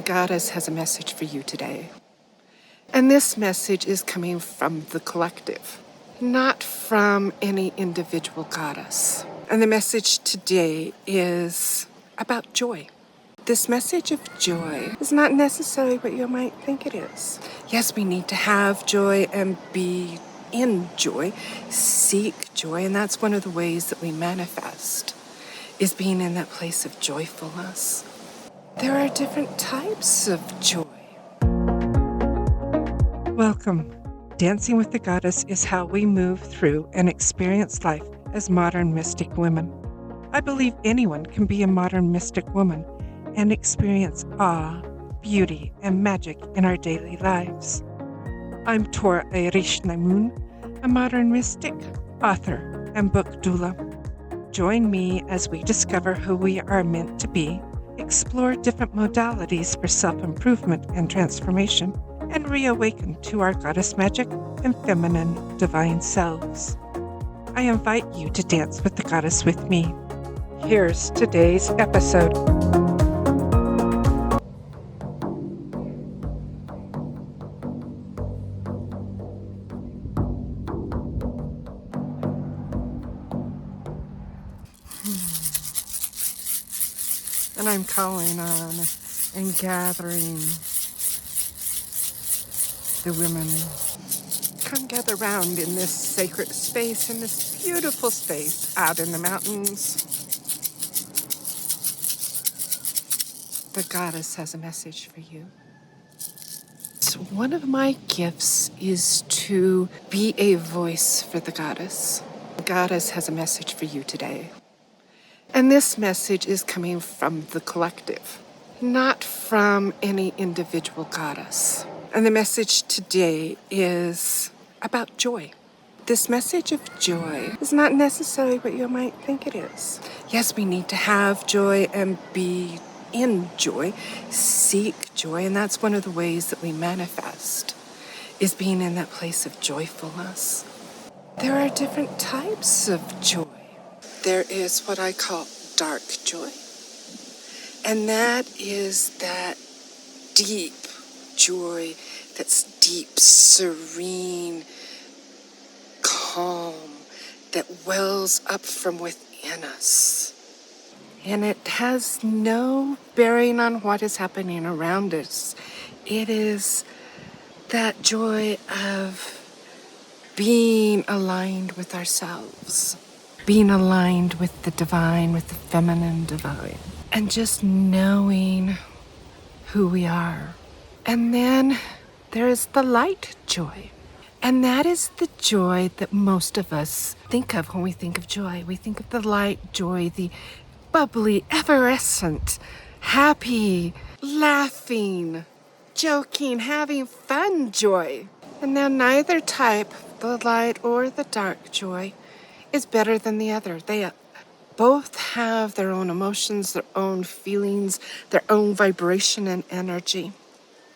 goddess has a message for you today. And this message is coming from the collective, not from any individual goddess. And the message today is about joy. This message of joy is not necessarily what you might think it is. Yes, we need to have joy and be in joy, seek joy, and that's one of the ways that we manifest, is being in that place of joyfulness. There are different types of joy. Welcome. Dancing with the Goddess is how we move through and experience life as modern mystic women. I believe anyone can be a modern mystic woman and experience awe, beauty, and magic in our daily lives. I'm Tora Irish Naimun, a modern mystic, author, and book doula. Join me as we discover who we are meant to be, explore different modalities for self-improvement and transformation, and reawaken to our goddess magic and feminine divine selves. I invite you to dance with the goddess with me. Here's today's episode. And I'm calling on and gathering the women. Come gather round in this sacred space, in this beautiful space out in the mountains. The goddess has a message for you. So one of my gifts is to be a voice for the goddess. The goddess has a message for you today. And this message is coming from the collective, not from any individual goddess. And the message today is about joy. This message of joy is not necessarily what you might think it is. Yes, we need to have joy and be in joy, seek joy, and that's one of the ways that we manifest, is being in that place of joyfulness. There are different types of joy. There is what I call dark joy. And that is that deep joy that's deep, serene, calm, that wells up from within us. And it has no bearing on what is happening around us. It is that joy of being aligned with ourselves, being aligned with the divine, with the feminine divine, and just knowing who we are. And then there is the light joy. And that is the joy that most of us think of when we think of joy. We think of the light joy, the bubbly, effervescent, happy, laughing, joking, having fun joy. And now neither type, the light or the dark joy, is better than the other. They both have their own emotions, their own feelings, their own vibration and energy.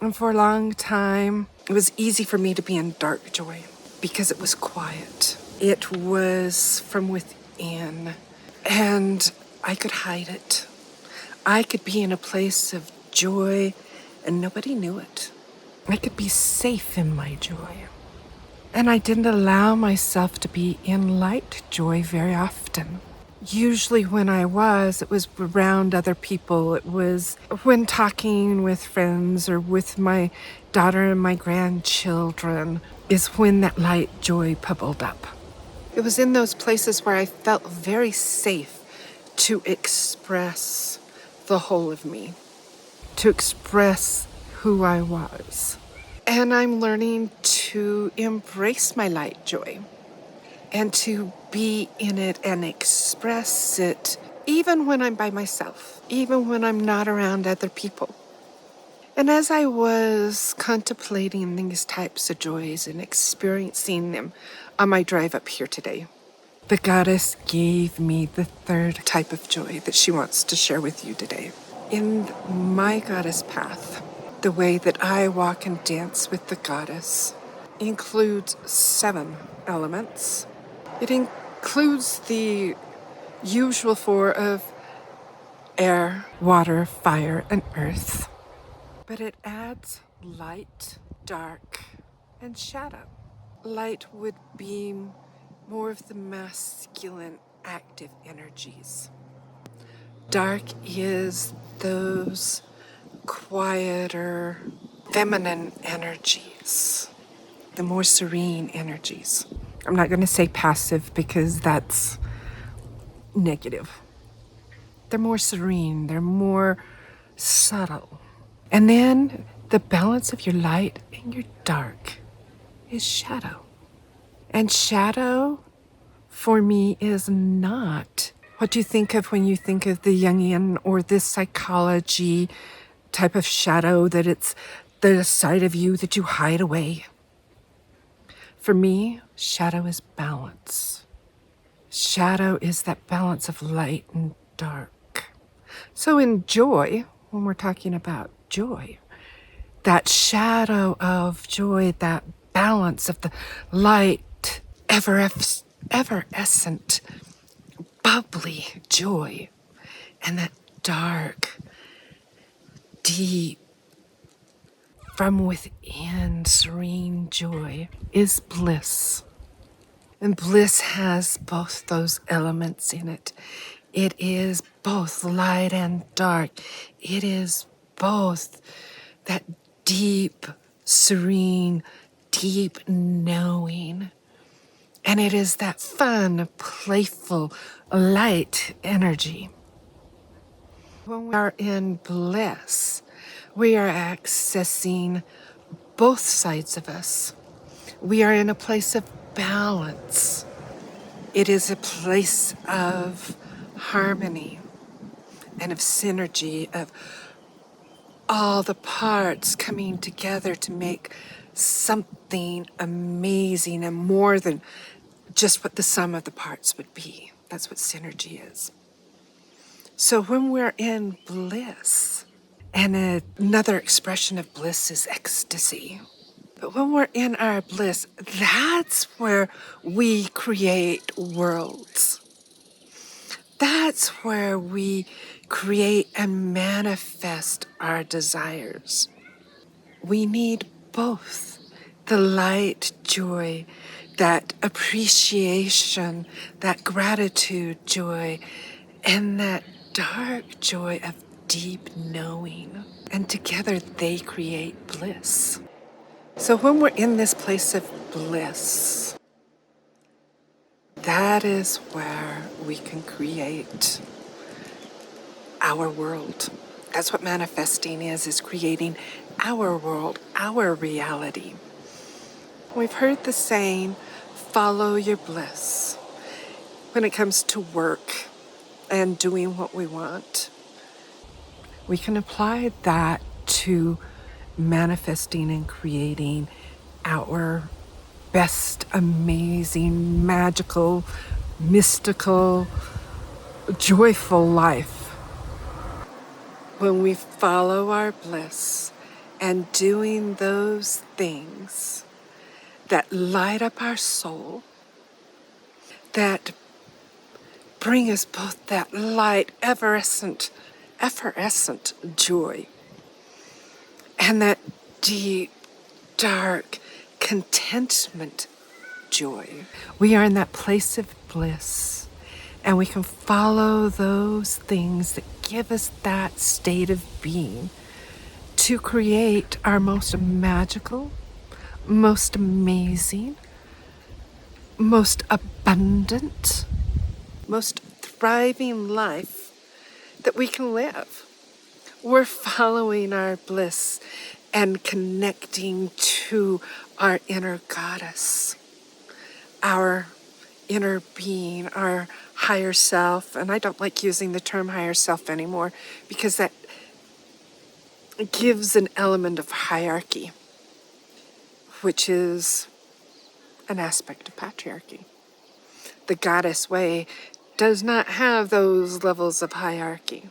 And for a long time, it was easy for me to be in dark joy because it was quiet. It was from within, and I could hide it. I could be in a place of joy and nobody knew it. I could be safe in my joy. And I didn't allow myself to be in light joy very often. Usually when I was, it was around other people. It was when talking with friends or with my daughter and my grandchildren is when that light joy bubbled up. It was in those places where I felt very safe to express the whole of me, to express who I was. And I'm learning to embrace my light joy and to be in it and express it even when I'm by myself, even when I'm not around other people. And as I was contemplating these types of joys and experiencing them on my drive up here today, the goddess gave me the third type of joy that she wants to share with you today. In my goddess path, the way that I walk and dance with the goddess includes 7 elements. It includes the usual 4 of air, water, fire, and earth. but it adds light, dark, and shadow. Light would be more of the masculine, active energies. Dark is those quieter, feminine energies, the more serene energies. I'm not going to say passive because that's negative. They're more serene, they're more subtle. And then the balance of your light and your dark is shadow. And shadow for me is not what you think of when you think of the Jungian or this psychology type of shadow, that it's the side of you that you hide away. For me, shadow is balance. Shadow is that balance of light and dark. So in joy, when we're talking about joy, that shadow of joy, that balance of the light, effervescent, bubbly joy, and that dark, deep, from within, serene joy is bliss. And bliss has both those elements in it. It is both light and dark. It is both that deep, serene, deep knowing. And it is that fun, playful, light energy. When we are in bliss, we are accessing both sides of us. We are in a place of balance. It is a place of harmony and of synergy, of all the parts coming together to make something amazing and more than just what the sum of the parts would be. That's what synergy is. So when we're in bliss, and another expression of bliss is ecstasy. But when we're in our bliss, that's where we create worlds. That's where we create and manifest our desires. We need both the light joy, that appreciation, that gratitude joy, and that dark joy of deep knowing. And together they create bliss. So when we're in this place of bliss, that is where we can create our world. That's what manifesting is creating our world, our reality. We've heard the saying, follow your bliss. When it comes to work and doing what we want, we can apply that to manifesting and creating our best, amazing, magical, mystical, joyful life. When we follow our bliss and doing those things that light up our soul, that bring us both that light, effervescent joy, and that deep, dark, contentment joy. We are in that place of bliss, and we can follow those things that give us that state of being to create our most magical, most amazing, most abundant, most thriving life that we can live. We're following our bliss and connecting to our inner goddess, our inner being, our higher self. And I don't like using the term higher self anymore because that gives an element of hierarchy, which is an aspect of patriarchy. The goddess way does not have those levels of hierarchy.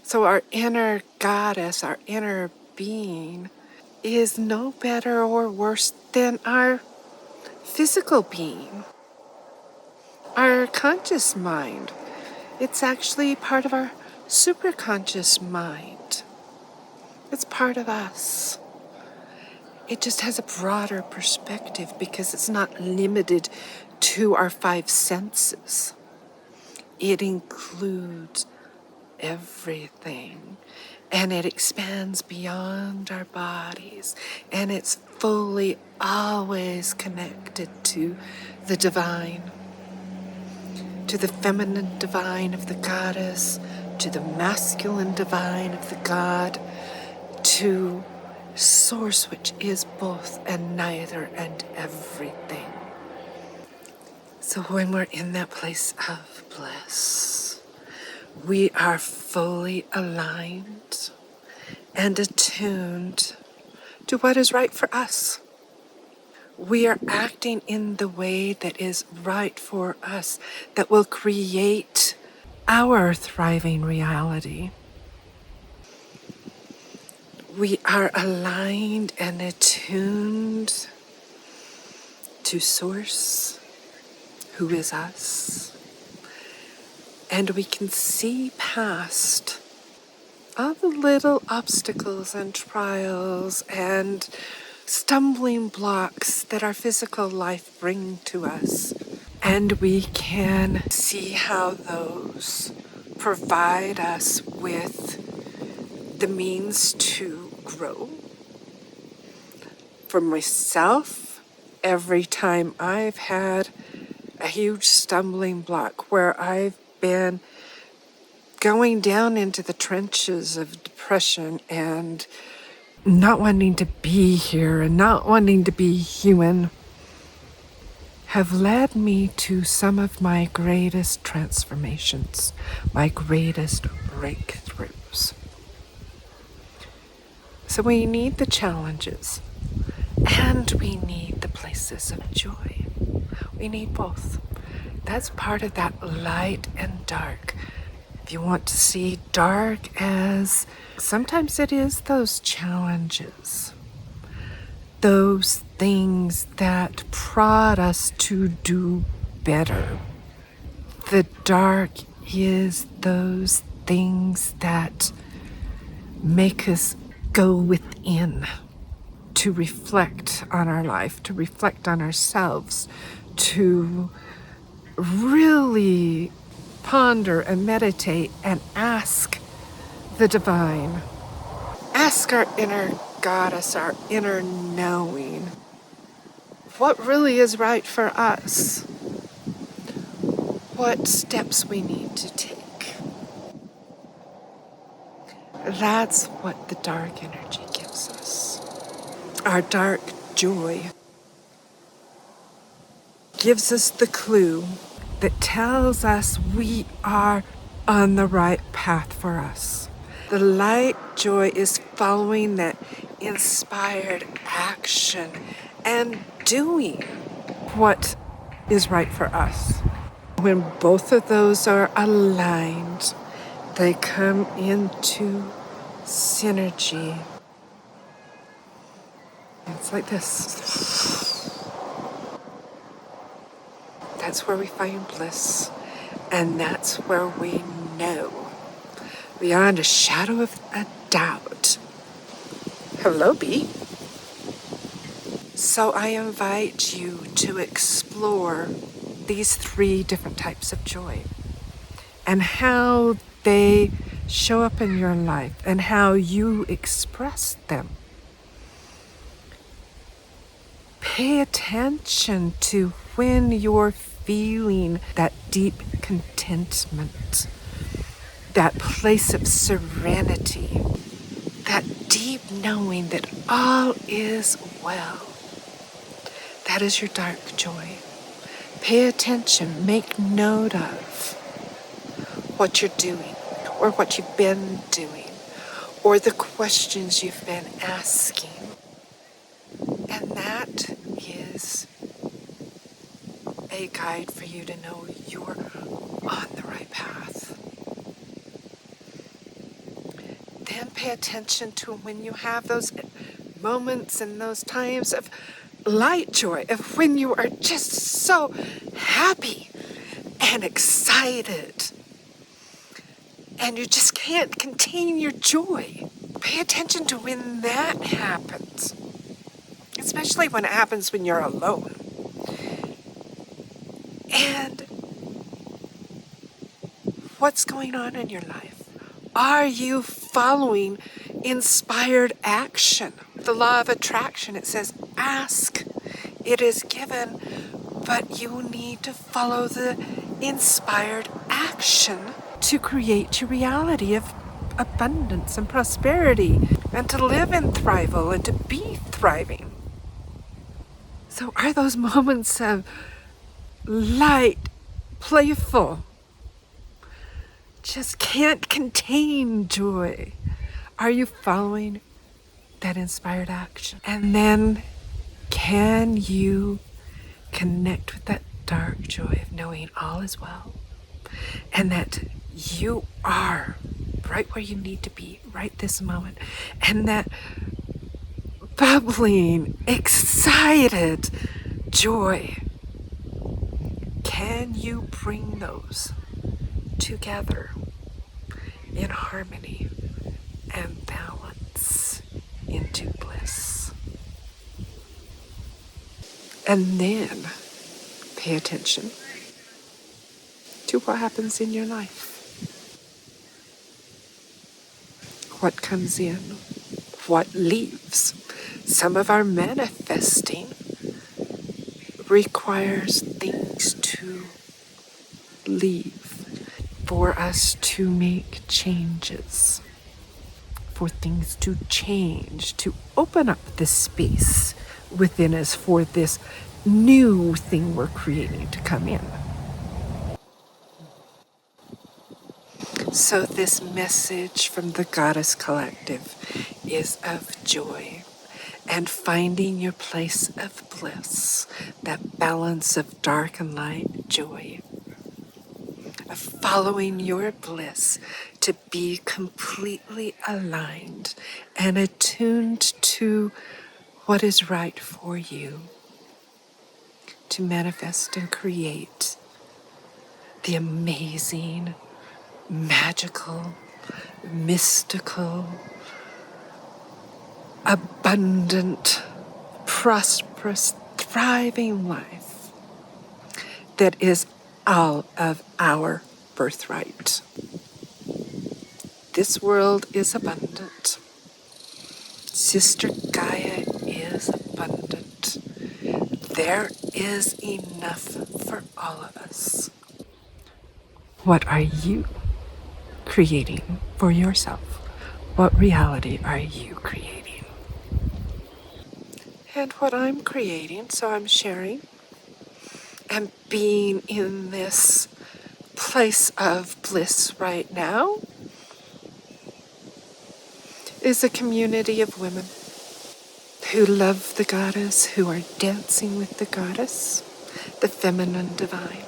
So our inner goddess, our inner being, is no better or worse than our physical being, our conscious mind. It's actually part of our superconscious mind. It's part of us. It just has a broader perspective because it's not limited to our five senses. It includes everything, and it expands beyond our bodies, and it's fully always connected to the divine, to the feminine divine of the goddess, to the masculine divine of the god, to source, which is both and neither and everything. So when we're in that place of bliss, we are fully aligned and attuned to what is right for us. We are acting in the way that is right for us, that will create our thriving reality. We are aligned and attuned to Source, who is us. And we can see past all the little obstacles and trials and stumbling blocks that our physical life bring to us. And we can see how those provide us with the means to grow. For myself, every time I've had a huge stumbling block where I've been going down into the trenches of depression and not wanting to be here and not wanting to be human, have led me to some of my greatest transformations, my greatest breakthroughs. So we need the challenges and we need the places of joy. We need both. That's part of that light and dark. If you want to see dark as, sometimes it is those challenges, those things that prod us to do better. The dark is those things that make us go within, to reflect on our life, to reflect on ourselves, to really ponder and meditate and ask the divine. Ask our inner goddess, our inner knowing, what really is right for us, what steps we need to take. That's what the dark energy gives us. Our dark joy gives us the clue that tells us we are on the right path for us. The light joy is following that inspired action and doing what is right for us. When both of those are aligned, they come into synergy. It's like this. That's where we find bliss, and that's where we know, beyond a shadow of a doubt. Hello, Bee. So I invite you to explore these three different types of joy and how they show up in your life and how you express them. Pay attention to when you're feeling that deep contentment, that place of serenity, that deep knowing that all is well. That is your dark joy. Pay attention, make note of what you're doing or what you've been doing or the questions you've been asking. And that is a guide for you to know you're on the right path. Then pay attention to when you have those moments and those times of light joy, of when you are just so happy and excited and you just can't contain your joy. pay attention to when that happens, especially when it happens when you're alone. And what's going on in your life? Are you following inspired action? The law of attraction, it says, ask, it is given, but you need to follow the inspired action to create your reality of abundance and prosperity, and to live in thrival and to be thriving. So are those moments of light, playful, just can't contain joy? Are you following that inspired action? And then can you connect with that dark joy of knowing all is well, and that you are right where you need to be right this moment, and that bubbling, excited joy, can you bring those together in harmony and balance into bliss? And then pay attention to what happens in your life. What comes in, what leaves. Some of our manifesting requires things to leave, for us to make changes, for things to change, to open up the space within us for this new thing we're creating to come in. So this message from the Goddess Collective is of joy and finding your place of bliss, that balance of dark and light joy, of following your bliss to be completely aligned and attuned to what is right for you, to manifest and create the amazing, magical, mystical, abundant, prosperous, thriving life that is all of our birthright. This world is abundant. Sister Gaia is abundant. There is enough for all of us. What are you creating for yourself? What reality are you creating? And what I'm creating, so I'm sharing, and being in this place of bliss right now, is a community of women who love the goddess, who are dancing with the goddess, the feminine divine,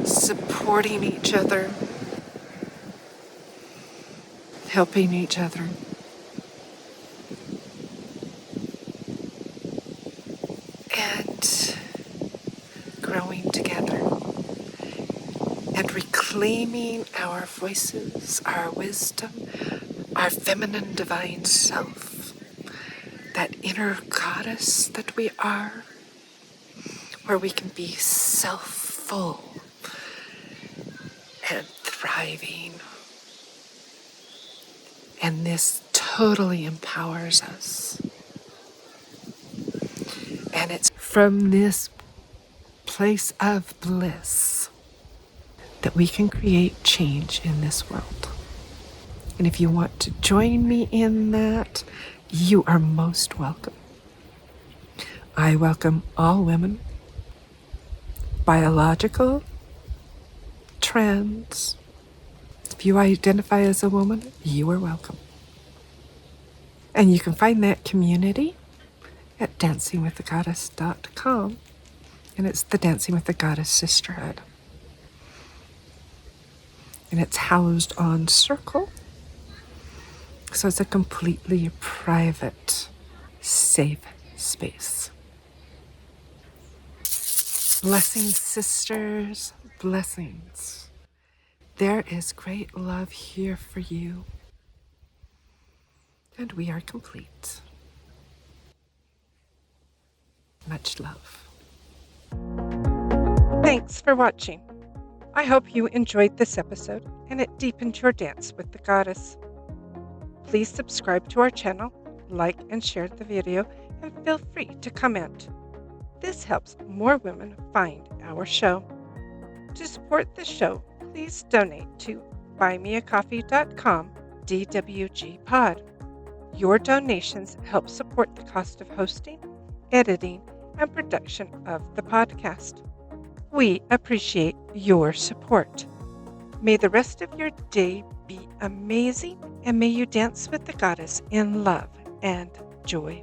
supporting each other, helping each other, and growing together, and reclaiming our voices, our wisdom, our feminine divine self, that inner goddess that we are, where we can be self-full and thriving. And this totally empowers us. And it's from this place of bliss that we can create change in this world. And if you want to join me in that, you are most welcome. I welcome all women, biological, trans. If you identify as a woman, you are welcome. And you can find that community at dancingwiththegoddess.com. And it's the Dancing with the Goddess Sisterhood. And it's housed on Circle. So it's a completely private, safe space. Blessings, sisters, blessings. There is great love here for you. and we are complete. Much love. Thanks for watching. I hope you enjoyed this episode and it deepened your dance with the goddess. Please subscribe to our channel, like and share the video, and feel free to comment. This helps more women find our show. To support the show, please donate to buymeacoffee.com DWG-pod. Your donations help support the cost of hosting, editing, and production of the podcast. We appreciate your support. May the rest of your day be amazing, and may you dance with the goddess in love and joy.